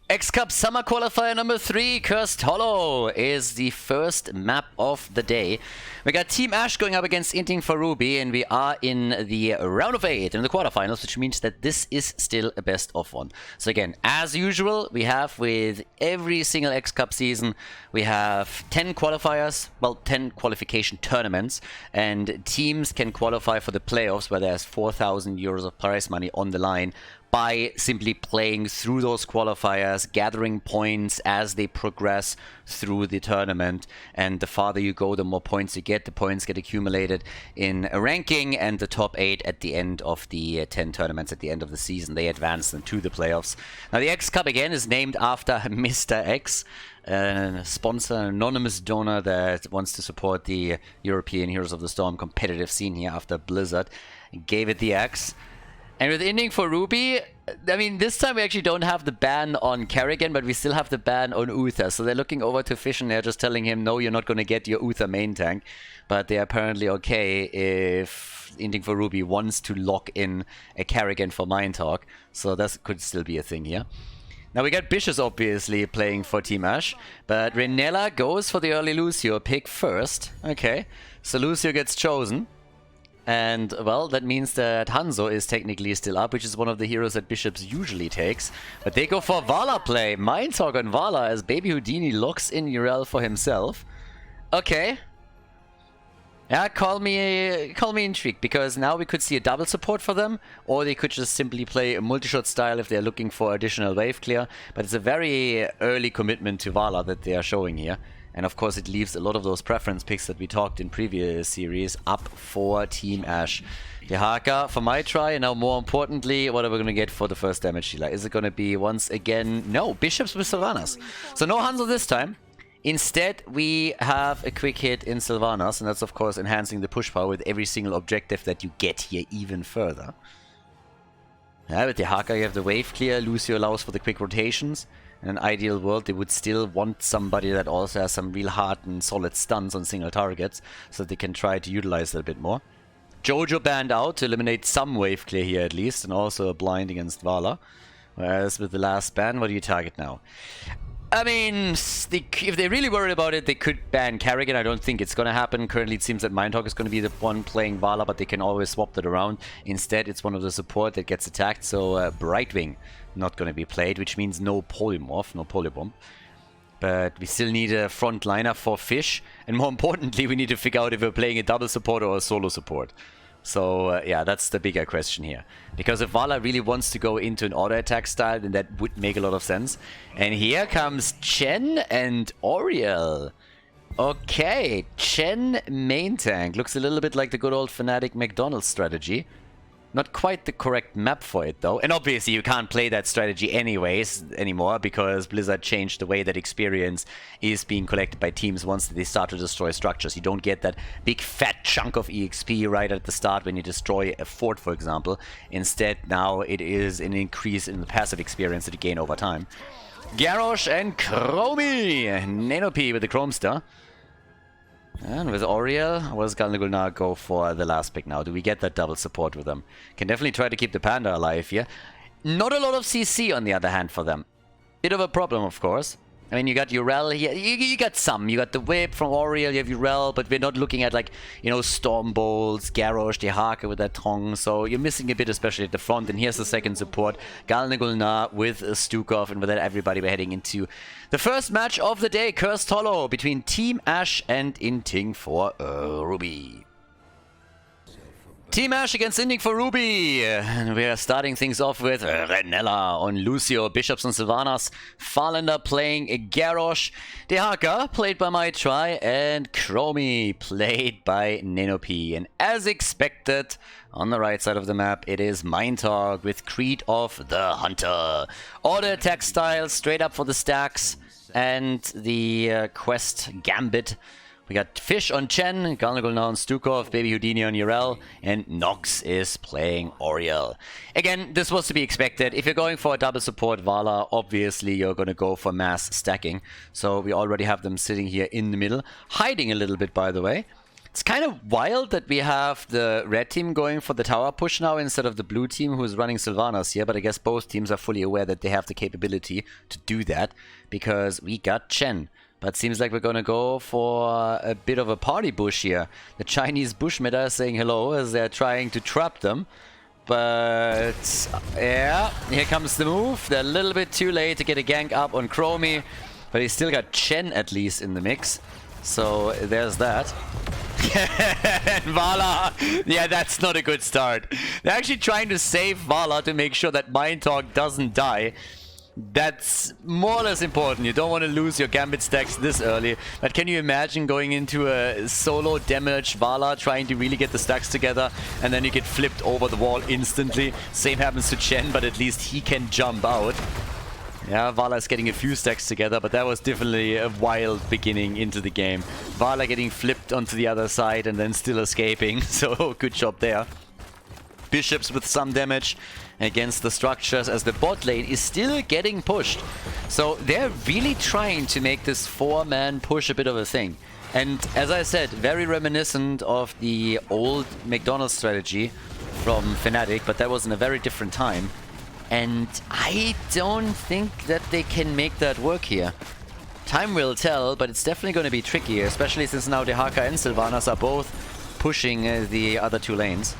X-Cup Summer Qualifier number 3, Cursed Hollow, is the first map of the day. We got Team Ash going up against Inting for Ruby, and we are in the round of 8 in the quarterfinals, which means that this is still a best of 1. So again, as usual, we have with every single X-Cup season, we have 10 qualifiers, well, 10 qualification tournaments, and teams can qualify for the playoffs where there's 4,000 euros of prize money on the line by simply playing through those qualifiers, gathering points as they progress through the tournament. And the farther you go, the more points you get. The points get accumulated in a ranking, and the top 8 at the end of the 10 tournaments at the end of the season, they advance them to the playoffs. Now, the X Cup, again, is named after Mr. X, a sponsor, an anonymous donor that wants to support the European Heroes of the Storm competitive scene here after Blizzard gave it the X. And with Inting for Ruby, I mean, this time we actually don't have the ban on Kerrigan, but we still have the ban on Uther. So they're looking over to Fish and they're just telling him, no, you're not going to get your Uther main tank. But they're apparently okay if Inting for Ruby wants to lock in a Kerrigan for Mind Talk. So that could still be a thing here. Now we got Bishes obviously playing for Team Ash, but Renella goes for the early Lucio pick first. Okay, so Lucio gets chosen. And, well, that means that Hanzo is technically still up, which is one of the heroes that Bishops usually takes. But they go for Vala play. Mind Talk on Vala as Baby Houdini locks in Urel for himself. Okay. Yeah, call me intrigued, because now we could see a double support for them, or they could just simply play a multi-shot style if they're looking for additional wave clear. But it's a very early commitment to Vala that they are showing here. And of course it leaves a lot of those preference picks that we talked in previous series up for Team Ash. Dehaka for my try, and now more importantly, what are we going to get for the first damage dealer? Is it going to be once again... No, Bishops with Sylvanas. So no Hanzo this time. Instead, we have a quick hit in Sylvanas, and that's of course enhancing the push power with every single objective that you get here even further. Yeah, with Dehaka you have the wave clear, Lucio allows for the quick rotations. In an ideal world, they would still want somebody that also has some real hard and solid stuns on single targets, so that they can try to utilize it a bit more. Jojo banned out to eliminate some wave clear here at least, and also a blind against Vala. Whereas with the last ban, what do you target now? I mean, if they're really worried about it, they could ban Kerrigan. I don't think it's going to happen. Currently, it seems that Mind Talk is going to be the one playing Vala, but they can always swap that around. Instead, it's one of the support that gets attacked, so Brightwing not going to be played, which means no polymorph, no polybomb. But we still need a frontliner for Fish, and more importantly, we need to figure out if we're playing a double support or a solo support. So, yeah, that's the bigger question here. Because if Vala really wants to go into an auto-attack style, then that would make a lot of sense. And here comes Chen and Oriel. Okay, Chen main tank. Looks a little bit like the good old Fnatic McDonald's strategy. Not quite the correct map for it, though. And obviously, you can't play that strategy anymore, because Blizzard changed the way that experience is being collected by teams once they start to destroy structures. You don't get that big fat chunk of EXP right at the start when you destroy a fort, for example. Instead, now it is an increase in the passive experience that you gain over time. Garrosh and Chromie! Nanopy with the Chrome Star. And with Oriel, was Galnagul now go for the last pick now? Do we get that double support with them? Can definitely try to keep the Panda alive here. Not a lot of CC on the other hand for them. Bit of a problem, of course. I mean, you got Urel here. You got some. You got the whip from Oriel, you have Urel, but we're not looking at, like, you know, Storm Bolts, Garrosh, Dehaka with that Tong. So you're missing a bit, especially at the front. And here's the second support. Galnagulna with Stukov. And with that, everybody, we're heading into the first match of the day. Cursed Hollow between Team Ash and Inting for Ruby. Team Ash against Inting for Ruby. And we are starting things off with Renella on Lucio, Bishops on Sylvanas, Farlander playing Garrosh, Dehaka played by my try, and Chromie played by Nanopy. And as expected, on the right side of the map, it is Mind Talk with Creed of the Hunter. Auto attack style, straight up for the stacks, and the quest Gambit. We got Fish on Chen, Galnagul now on Stukov, Baby Houdini on Urel, and Nox is playing Oriel. Again, this was to be expected. If you're going for a double support Vala, obviously you're going to go for mass stacking. So we already have them sitting here in the middle, hiding a little bit, by the way. It's kind of wild that we have the red team going for the tower push now instead of the blue team who's running Sylvanas here, but I guess both teams are fully aware that they have the capability to do that because we got Chen. But seems like we're gonna go for a bit of a party bush here. The Chinese bush meta is saying hello as they're trying to trap them. But yeah, here comes the move. They're a little bit too late to get a gank up on Chromie, but he's still got Chen at least in the mix. So there's that. And Vala, yeah, that's not a good start. They're actually trying to save Vala to make sure that Mind Talk doesn't die. That's more or less important. You don't want to lose your Gambit stacks this early. But can you imagine going into a solo damage Vala, trying to really get the stacks together, and then you get flipped over the wall instantly? Same happens to Chen, but at least he can jump out. Yeah, Vala is getting a few stacks together, but that was definitely a wild beginning into the game. Vala getting flipped onto the other side and then still escaping, so good job there. Bishops with some damage against the structures as the bot lane is still getting pushed. So they're really trying to make this 4-man push a bit of a thing. And as I said, very reminiscent of the old McDonald's strategy from Fnatic, but that was in a very different time. And I don't think that they can make that work here. Time will tell, but it's definitely going to be tricky, especially since now Dehaka and Sylvanas are both pushing the other two lanes.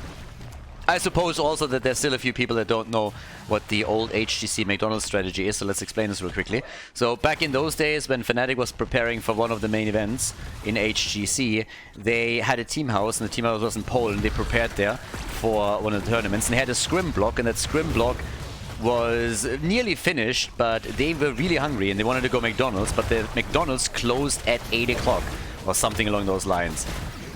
I suppose also that there's still a few people that don't know what the old HGC McDonald's strategy is, so let's explain this real quickly. So back in those days when Fnatic was preparing for one of the main events in HGC, they had a team house, and the team house was in Poland. They prepared there for one of the tournaments, and they had a scrim block, and that scrim block was nearly finished, but they were really hungry and they wanted to go McDonald's, but the McDonald's closed at 8 o'clock or something along those lines.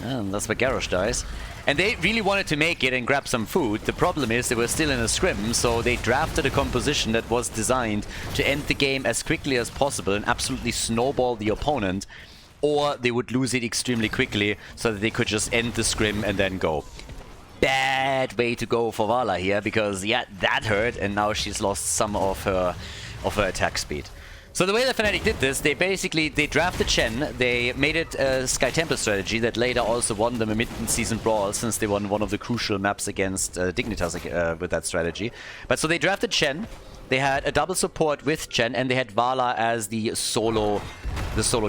And that's where Garrosh dies. And they really wanted to make it and grab some food. The problem is they were still in a scrim, so they drafted a composition that was designed to end the game as quickly as possible and absolutely snowball the opponent, or they would lose it extremely quickly so that they could just end the scrim and then go. Bad way to go for Vala here, because yeah, that hurt, and now she's lost some of her attack speed. So the way that Fnatic did this, they drafted Chen, they made it a Sky Temple strategy that later also won them a mid-season brawl, since they won one of the crucial maps against Dignitas with that strategy. But so they drafted Chen, they had a double support with Chen, and they had Vala as the solo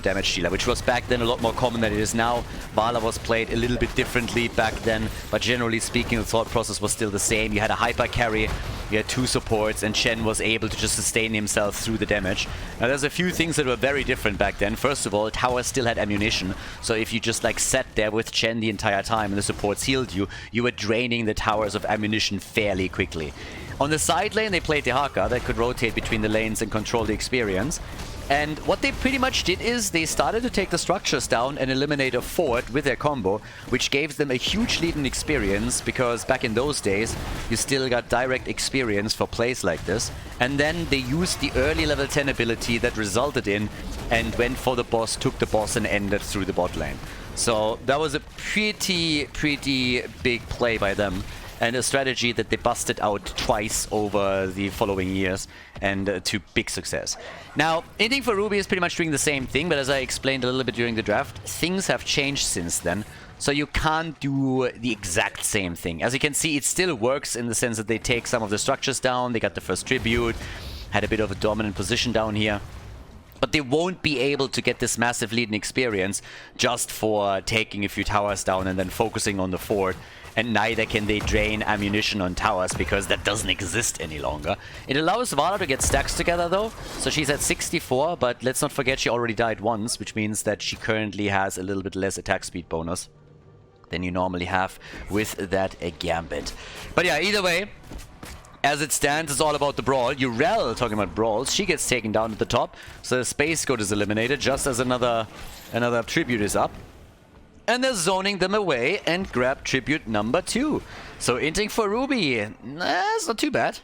damage dealer, which was back then a lot more common than it is now. Vala was played a little bit differently back then, but generally speaking, the thought process was still the same. You had a hyper carry, you had two supports, and Chen was able to just sustain himself through the damage. Now, there's a few things that were very different back then. First of all, towers still had ammunition, so if you just like sat there with Chen the entire time and the supports healed you, you were draining the towers of ammunition fairly quickly. On the side lane, they played Dehaka that could rotate between the lanes and control the experience. And what they pretty much did is they started to take the structures down and eliminate a fort with their combo, which gave them a huge lead in experience, because back in those days, you still got direct experience for plays like this. And then they used the early level 10 ability that resulted in and went for the boss, took the boss, and ended through the bot lane. So that was a pretty big play by them, and a strategy that they busted out twice over the following years, and to big success. Now, Inting for Ruby is pretty much doing the same thing, but as I explained a little bit during the draft, things have changed since then, so you can't do the exact same thing. As you can see, it still works in the sense that they take some of the structures down, they got the first tribute, had a bit of a dominant position down here. But they won't be able to get this massive lead in experience just for taking a few towers down and then focusing on the fort. And neither can they drain ammunition on towers, because that doesn't exist any longer. It allows Vala to get stacks together though, so she's at 64, but let's not forget she already died once, which means that she currently has a little bit less attack speed bonus than you normally have with that Gambit. But yeah, either way, as it stands, it's all about the brawl. Urel, talking about brawls, she gets taken down at the top, so the Space Goat is eliminated just as another tribute is up. And they're zoning them away and grab tribute number 2. So Inting for Ruby, it's not too bad.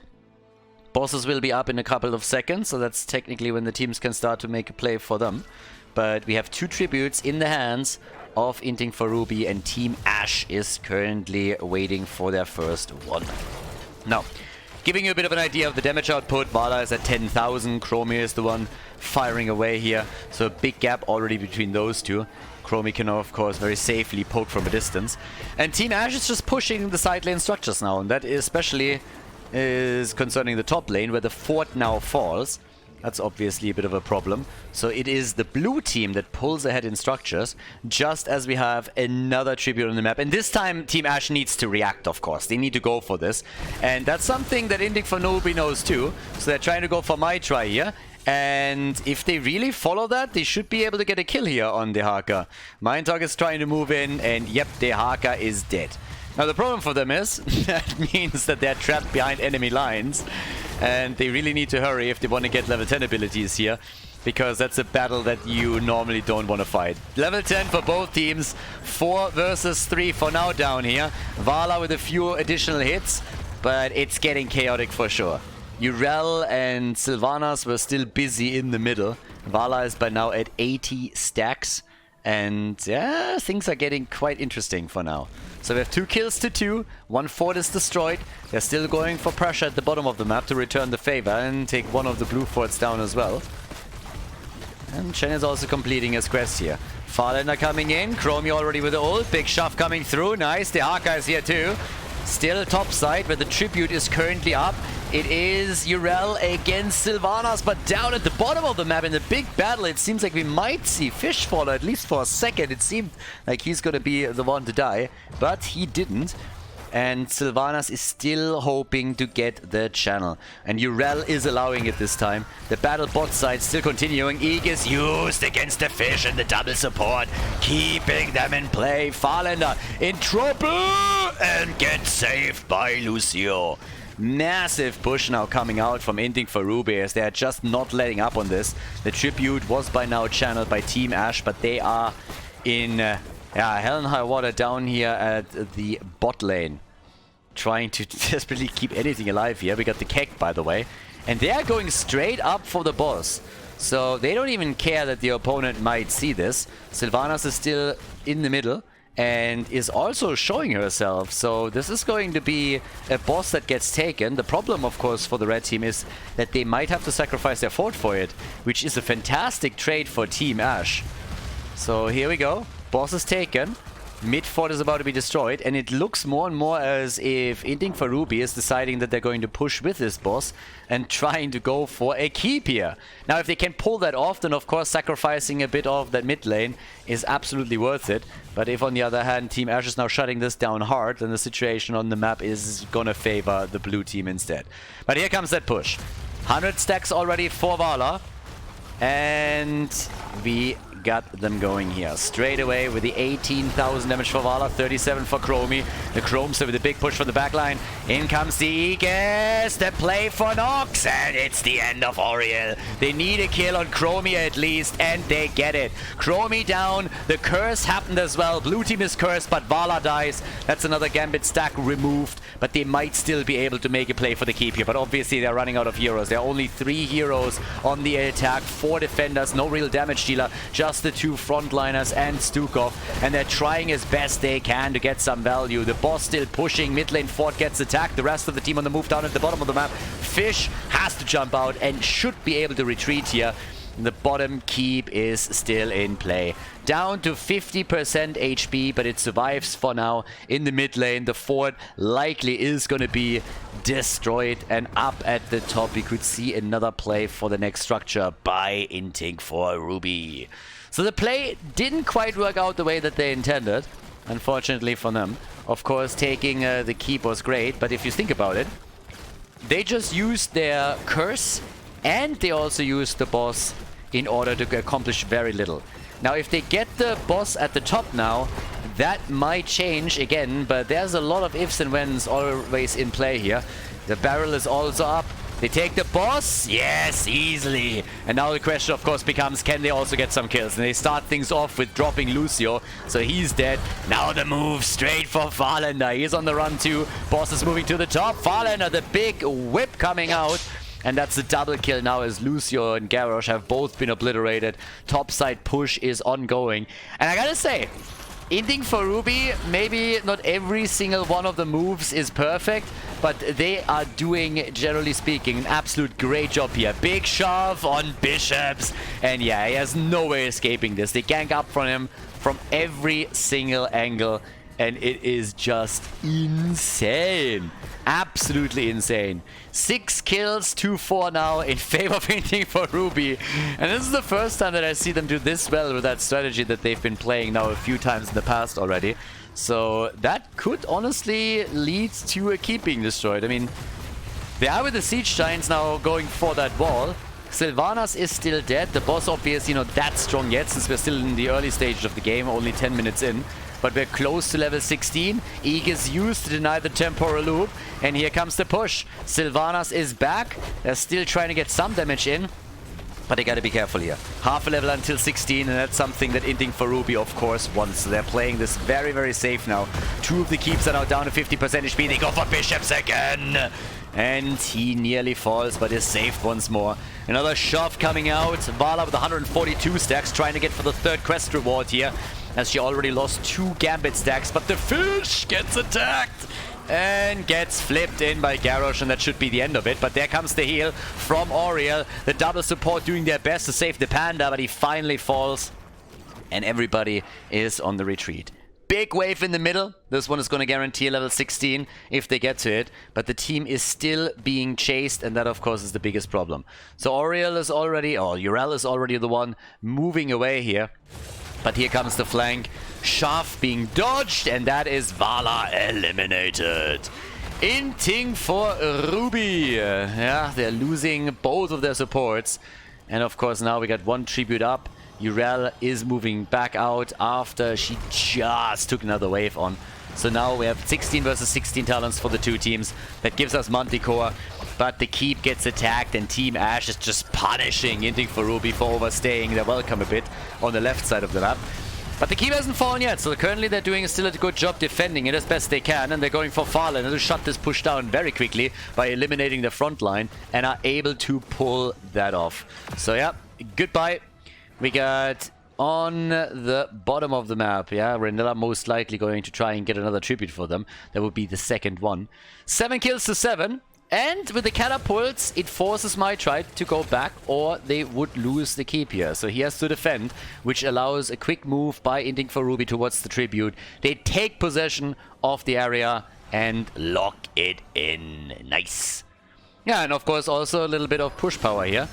Bosses will be up in a couple of seconds, so that's technically when the teams can start to make a play for them. But we have 2 tributes in the hands of Inting for Ruby, and Team Ash is currently waiting for their first one. Now, Giving you a bit of an idea of the damage output, Vala is at 10,000, Chromie is the one firing away here. So a big gap already between those two. Chromie can, of course, very safely poke from a distance. And Team Ash is just pushing the side lane structures now. And that especially is concerning the top lane, where the fort now falls. That's obviously a bit of a problem. So it is the blue team that pulls ahead in structures, just as we have another tribute on the map. And this time, Team Ash needs to react, of course. They need to go for this. And that's something that Inting for Nobi knows too. So they're trying to go for my try here. And if they really follow that, they should be able to get a kill here on Dehaka. Mindtalk is trying to move in, and yep, Dehaka is dead. Now the problem for them is, that means that they're trapped behind enemy lines. And they really need to hurry if they want to get level 10 abilities here, because that's a battle that you normally don't want to fight. Level 10 for both teams, 4 versus 3 for now down here. Vala with a few additional hits, but it's getting chaotic for sure. Urel and Sylvanas were still busy in the middle. Vala is by now at 80 stacks. And yeah, things are getting quite interesting for now. So we have 2 kills to 2. 1 fort is destroyed. They're still going for pressure at the bottom of the map to return the favor and take one of the blue forts down as well. And Chen is also completing his quest here. Farlander coming in. Chromie already with the ult. Big shove coming through. Nice. The Haka is here too. Still top side where the tribute is currently up. It is Urel against Sylvanas, but down at the bottom of the map in the big battle, it seems like we might see Fishfall, at least for a second. It seemed like he's going to be the one to die, but he didn't. And Sylvanas is still hoping to get the channel. And Urel is allowing it this time. The battle bot side still continuing. Eeg is used against the fish and the double support, keeping them in play. Farlander in trouble and gets saved by Lucio. Massive push now coming out from Inting for Ruby, as they are just not letting up on this. The tribute was by now channeled by Team Ash, but they are in hell and high water down here at the bot lane, trying to desperately keep anything alive here. We got the Kek, by the way, and they are going straight up for the boss. So they don't even care that the opponent might see this. Sylvanas is still in the middle and is also showing herself. So this is going to be a boss that gets taken. The problem, of course, for the red team is that they might have to sacrifice their fort for it, which is a fantastic trade for Team Ash. So here we go. Boss is taken. Mid fort is about to be destroyed, and it looks more and more as if Inting for Ruby is deciding that they're going to push with this boss and trying to go for a keep here. Now, if they can pull that off, then of course sacrificing a bit of that mid lane is absolutely worth it. But if, on the other hand, Team Ash is now shutting this down hard, then the situation on the map is gonna favor the blue team instead. But here comes that push. 100 stacks already for Vala, and we got them going here straight away with the 18,000 damage for Vala, 37 for Chromie. The Chromes with a big push for the backline. In comes the Aegis, the play for Nox, and it's the end of Oriel. They need a kill on Chromie at least, and they get it. Chromie down, the curse happened as well. Blue team is cursed, but Vala dies. That's another Gambit stack removed, but they might still be able to make a play for the keep here. But obviously they're running out of heroes. There are only 3 heroes on the attack, 4 defenders, no real damage dealer, just the 2 frontliners and Stukov, and they're trying as best they can to get some value. The boss still pushing, mid lane fort gets attacked, the rest of the team on the move down at the bottom of the map. Fish has to jump out and should be able to retreat here. The bottom keep is still in play. Down to 50% HP, but it survives for now in the mid lane. The fort likely is going to be destroyed, and up at the top we could see another play for the next structure by Inting for Ruby. So the play didn't quite work out the way that they intended, unfortunately for them. Of course, taking the keep was great, but if you think about it, they just used their curse and they also used the boss in order to accomplish very little. Now, if they get the boss at the top now, that might change again, but there's a lot of ifs and whens always in play here. The barrel is also up. They take the boss? Yes, easily. And now the question, of course, becomes, can they also get some kills? And they start things off with dropping Lucio, so he's dead. Now the move straight for Farlander. He's on the run too. Boss is moving to the top. Farlander, the big whip coming out. And that's a double kill now, as Lucio and Garrosh have both been obliterated. Topside push is ongoing. And I gotta say, Inting for Ruby, maybe not every single one of the moves is perfect, but they are doing, generally speaking, an absolute great job here. Big shove on Bishops, and yeah, he has no way escaping this. They gank up from him from every single angle, and it is just insane. Absolutely insane. 6 kills, 2-4 now in favor of Inting for Ruby. And this is the first time that I see them do this well with that strategy that they've been playing now a few times in the past already. So that could honestly lead to a keep being destroyed. I mean, they are with the Siege Giants now going for that wall. Sylvanas is still dead. The boss obviously not that strong yet, since we're still in the early stage of the game, only 10 minutes in. But we're close to level 16. Aegis used to deny the temporal loop. And here comes the push. Sylvanas is back. They're still trying to get some damage in. But they gotta be careful here. Half a level until 16, and that's something that Inting for Ruby, of course, wants. So they're playing this very, very safe now. 2 of the keeps are now down to 50% HP. They go for Bishops again. And he nearly falls, but is saved once more. Another shove coming out. Vala with 142 stacks, trying to get for the 3rd quest reward here, as she already lost 2 Gambit stacks. But the fish gets attacked and gets flipped in by Garrosh, and that should be the end of it. But there comes the heal from Auriel. The double support doing their best to save the Panda, but he finally falls. And everybody is on the retreat. Big wave in the middle. This one is going to guarantee a level 16 if they get to it. But the team is still being chased, and that of course is the biggest problem. So Auriel is already, or Urel is already the one moving away here. But here comes the flank. Shove being dodged, and that is Vala eliminated. Inting for Ruby. Yeah, they're losing both of their supports. And of course now we got 1 tribute up. Urel is moving back out after she just took another wave on. So now we have 16 versus 16 talents for the 2 teams. That gives us Manticore. But the keep gets attacked, and Team Ash is just punishing Inting for Ruby for overstaying their welcome a bit on the left side of the map. But the keep hasn't fallen yet, so currently they're doing still a good job defending it as best they can, and they're going for Farland to shut this push down very quickly by eliminating the front line, and are able to pull that off. So yeah, goodbye. We got on the bottom of the map, yeah, Renilla most likely going to try and get another tribute for them. That would be the 2nd one. 7 kills to 7. And with the catapults, it forces Mitrite to go back, or they would lose the keep here. So he has to defend, which allows a quick move by Inting for Ruby towards the tribute. They take possession of the area and lock it in. Nice. Yeah, and of course also a little bit of push power here.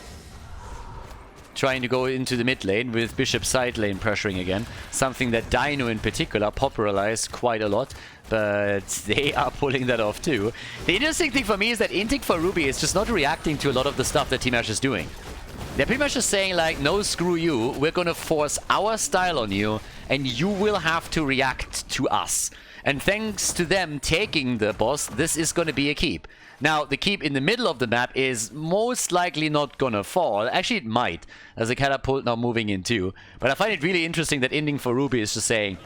Trying to go into the mid lane with Bishop side lane pressuring again. Something that Dino in particular popularized quite a lot. But they are pulling that off too. The interesting thing for me is that Inting for Ruby is just not reacting to a lot of the stuff that Team Ash is doing. They're pretty much just saying like, no, screw you. We're gonna force our style on you, and you will have to react to us. And thanks to them taking the boss, this is gonna be a keep. Now, the keep in the middle of the map is most likely not gonna fall. Actually, it might, as a catapult now moving in too. But I find it really interesting that Inting for Ruby is just saying,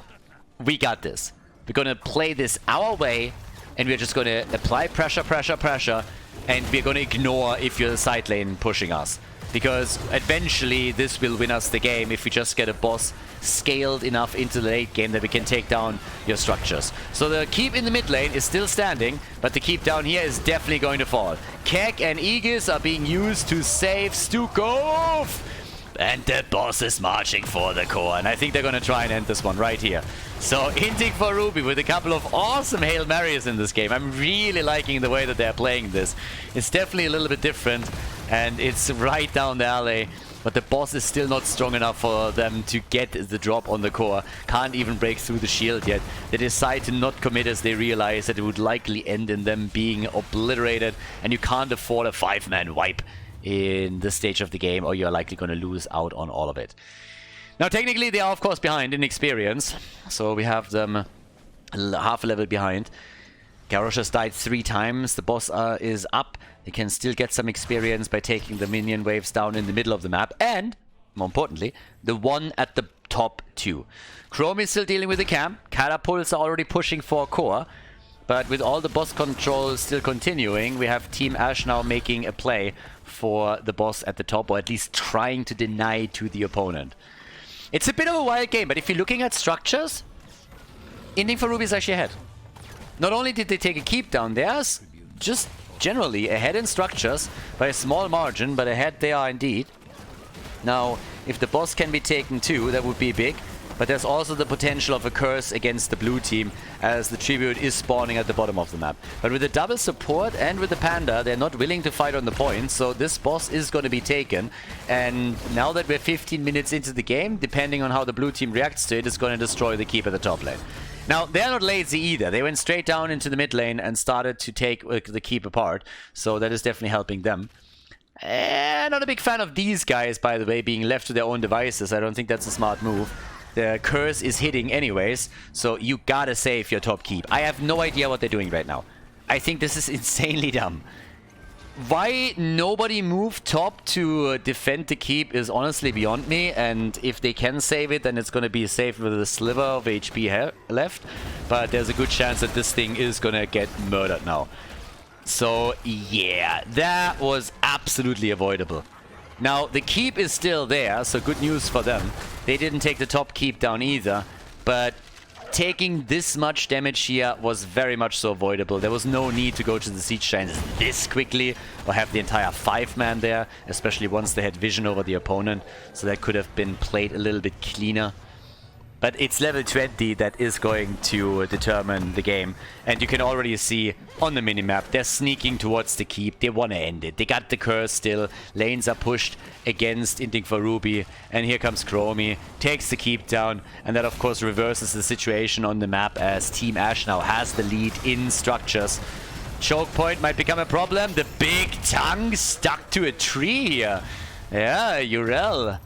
we got this. We're gonna play this our way, and we're just gonna apply pressure, pressure, pressure, and we're gonna ignore if you're the side lane pushing us. Because eventually this will win us the game if we just get a boss scaled enough into the late game that we can take down your structures. So the keep in the mid lane is still standing, but the keep down here is definitely going to fall. Kek and Aegis are being used to save Stukov! And the boss is marching for the core, and I think they're going to try and end this one right here. So Inting for Ruby with a couple of awesome Hail Marys in this game. I'm really liking the way that they're playing this. It's definitely a little bit different, and it's right down the alley. But the boss is still not strong enough for them to get the drop on the core. Can't even break through the shield yet. They decide to not commit as they realize that it would likely end in them being obliterated, and you can't afford a 5-man wipe in this stage of the game, or you're likely going to lose out on all of it. Now, technically, they are, of course, behind in experience. So we have them half a level behind. Garrosh has died 3 times. The boss is up. They can still get some experience by taking the minion waves down in the middle of the map. And, more importantly, the one at the top 2. Chrome is still dealing with the camp. Catapults are already pushing for core. But with all the boss control still continuing, we have Team Ash now making a play for the boss at the top, or at least trying to deny to the opponent. It's a bit of a wild game, but if you're looking at structures, Inting for Ruby is actually ahead. Not only did they take a keep down, they're just generally ahead in structures by a small margin, but ahead they are indeed. Now, if the boss can be taken too, that would be big. But there's also the potential of a curse against the blue team, as the tribute is spawning at the bottom of the map. But with the double support and with the panda, they're not willing to fight on the point, so this boss is going to be taken. And now that we're 15 minutes into the game, depending on how the blue team reacts to it, it's going to destroy the keep at the top lane. Now, they're not lazy either. They went straight down into the mid lane and started to take the keep apart, so that is definitely helping them. Not a big fan of these guys, by the way, being left to their own devices. I don't think that's a smart move. The curse is hitting anyways, so you gotta save your top keep. I have no idea what they're doing right now. I think this is insanely dumb. Why nobody moved top to defend the keep is honestly beyond me, and if they can save it, then it's gonna be saved with a sliver of HP left, but there's a good chance that this thing is gonna get murdered now. So yeah, that was absolutely avoidable. Now, the keep is still there, so good news for them. They didn't take the top keep down either, but taking this much damage here was very much so avoidable. There was no need to go to the siege giants this quickly or have the entire 5-man there, especially once they had vision over the opponent, so that could have been played a little bit cleaner. But it's level 20 that is going to determine the game. And you can already see on the minimap, they're sneaking towards the keep. They want to end it. They got the curse still. Lanes are pushed against Inting for Ruby. And here comes Chromie, takes the keep down. And that, of course, reverses the situation on the map as Team Ash now has the lead in structures. Choke point might become a problem. The big tongue stuck to a tree here. Yeah, Urel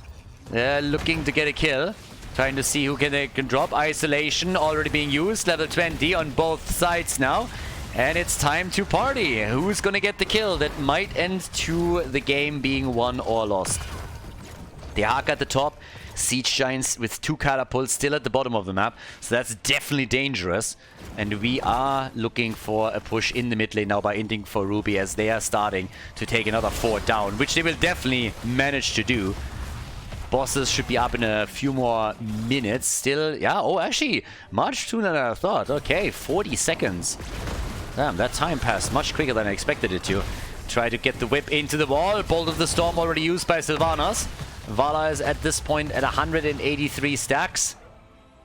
looking to get a kill. Trying to see who can drop. Isolation already being used. Level 20 on both sides now. And it's time to party. Who's gonna get the kill that might end to the game being won or lost? The Ark at the top. Siege Giants with 2 catapults still at the bottom of the map. So that's definitely dangerous. And we are looking for a push in the mid lane now by Inting for Ruby as they are starting to take another 4 down, which they will definitely manage to do. Bosses should be up in a few more minutes. Still, yeah, oh, actually, much sooner than I thought. Okay, 40 seconds. Damn, that time passed much quicker than I expected it to. Try to get the whip into the wall. Bolt of the Storm already used by Sylvanas. Vala is at this point at 183 stacks.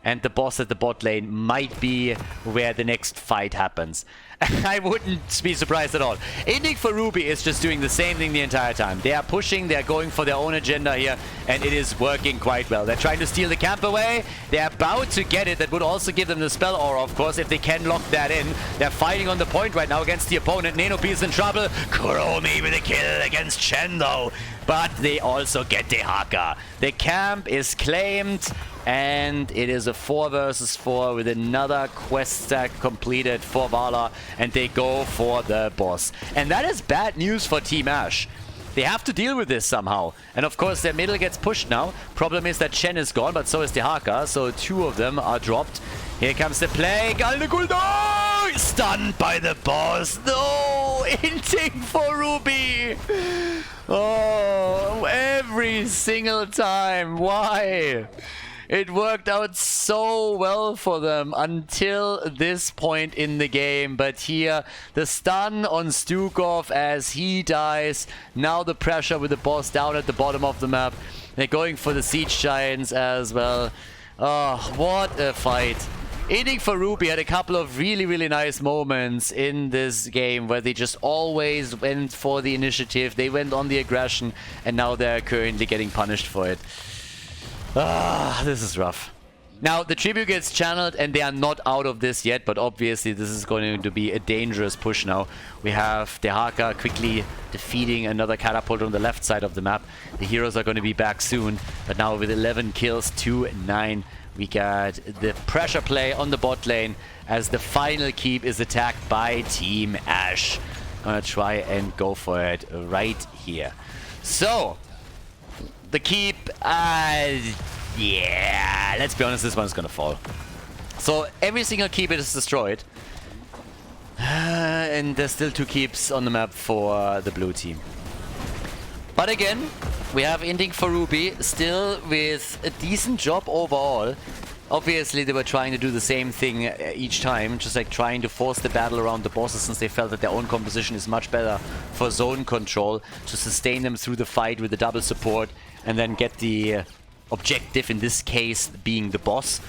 And the boss at the bot lane might be where the next fight happens. I wouldn't be surprised at all. Inting for Ruby is just doing the same thing the entire time. They are pushing, they're going for their own agenda here, and it is working quite well. They're trying to steal the camp away. They're about to get it. That would also give them the spell aura, of course, if they can lock that in. They're fighting on the point right now against the opponent. Nanopi is in trouble. Chromie with a kill against Chen, though. But they also get the Haka. The camp is claimed. And it is a 4 versus 4 with another quest stack completed for Vala. And they go for the boss. And that is bad news for Team Ash. They have to deal with this somehow. And of course their middle gets pushed now. Problem is that Chen is gone, but so is the Haka. So 2 of them are dropped. Here comes the plague. No! Stunned by the boss. No! Inting for Ruby. Oh, every single time. Why? It worked out so well for them until this point in the game. But here, the stun on Stukov as he dies. Now the pressure with the boss down at the bottom of the map. They're going for the Siege Giants as well. Oh, what a fight. Inting for Ruby had a couple of really nice moments in this game where they just always went for the initiative. They went on the aggression, and now they're currently getting punished for it. Ah, this is rough. Now, the tribute gets channeled and they are not out of this yet, but obviously this is going to be a dangerous push now. We have Dehaka quickly defeating another catapult on the left side of the map. The heroes are going to be back soon, but now with 11 kills, 2-9, we got the pressure play on the bot lane as the final keep is attacked by Team Ash. Gonna try and go for it right here. So, the keep, yeah, let's be honest, this one's gonna fall. So every single keep is destroyed. And there's still 2 keeps on the map for the blue team. But again, we have Inting for Ruby still with a decent job overall. Obviously, they were trying to do the same thing each time, just like trying to force the battle around the bosses since they felt that their own composition is much better for zone control to sustain them through the fight with the double support and then get the objective, in this case, being the boss.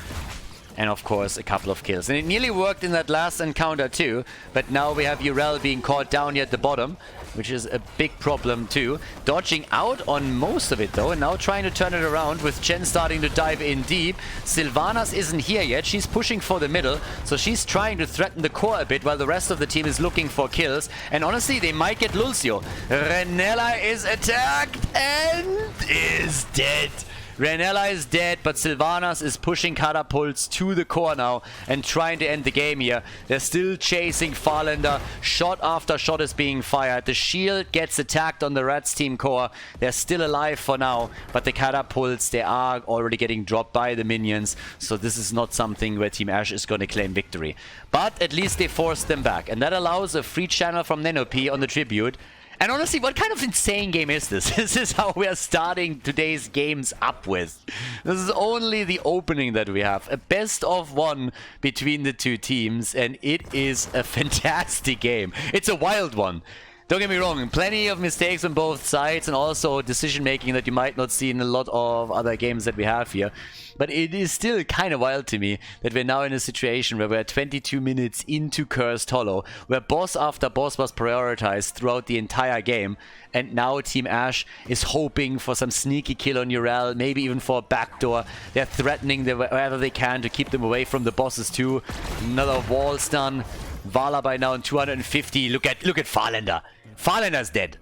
And of course, a couple of kills. And it nearly worked in that last encounter too, but now we have Urel being caught down here at the bottom, which is a big problem too. Dodging out on most of it though, and now trying to turn it around with Chen starting to dive in deep. Sylvanas isn't here yet. She's pushing for the middle, so she's trying to threaten the core a bit while the rest of the team is looking for kills. And honestly, they might get Lulcio. Renella is attacked and is dead. Renella is dead, but Sylvanas is pushing catapults to the core now and trying to end the game here. They're still chasing Farlander. Shot after shot is being fired. The shield gets attacked on the Rats team core. They're still alive for now, but the catapults, they are already getting dropped by the minions. So this is not something where Team Ash is going to claim victory. But at least they forced them back. And that allows a free channel from Nenopi on the Tribute. And honestly, what kind of insane game is this? This is how we are starting today's games up with. This is only the opening that we have. A best of one between the two teams, and it is a fantastic game. It's a wild one. Don't get me wrong, plenty of mistakes on both sides and also decision making that you might not see in a lot of other games that we have here. But it is still kind of wild to me that we're now in a situation where we're 22 minutes into Cursed Hollow, where boss after boss was prioritized throughout the entire game, and now Team Ash is hoping for some sneaky kill on Urel, maybe even for a backdoor. They're threatening wherever they can to keep them away from the bosses too. Another wall stun. Vala by now on 250. Look at Farlander. Farlander's dead.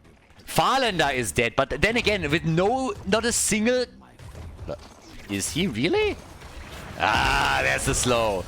Farlander is dead, but then again, with not a single... Is he really? Ah, there's the slow.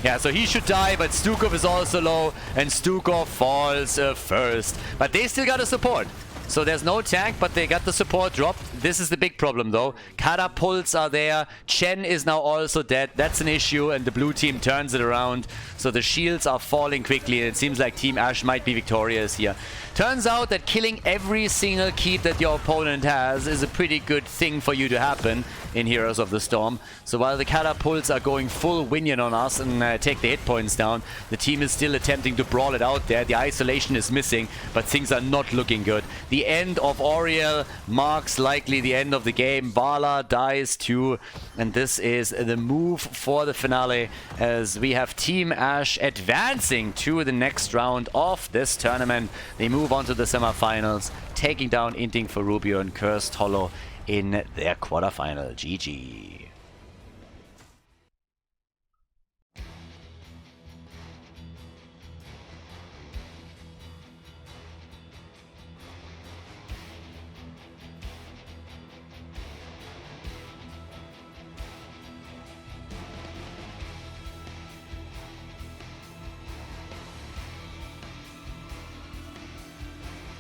Yeah, so he should die, but Stukov is also low, and Stukov falls first. But they still got a support. So there's no tank, but they got the support dropped. This is the big problem though. Catapults are there. Chen is now also dead. That's an issue, and the blue team turns it around. So the shields are falling quickly, and it seems like Team Ash might be victorious here. Turns out that killing every single keep that your opponent has is a pretty good thing for you to happen in Heroes of the Storm. So while the catapults are going full Winion on us and take the hit points down, the team is still attempting to brawl it out there. The isolation is missing, but things are not looking good. The end of Oriel marks likely the end of the game. Vala dies too, and this is the move for the finale as we have Team Ash advancing to the next round of this tournament. They move on to the semifinals, taking down Inting for Rubio and Cursed Hollow in their quarterfinal. GG.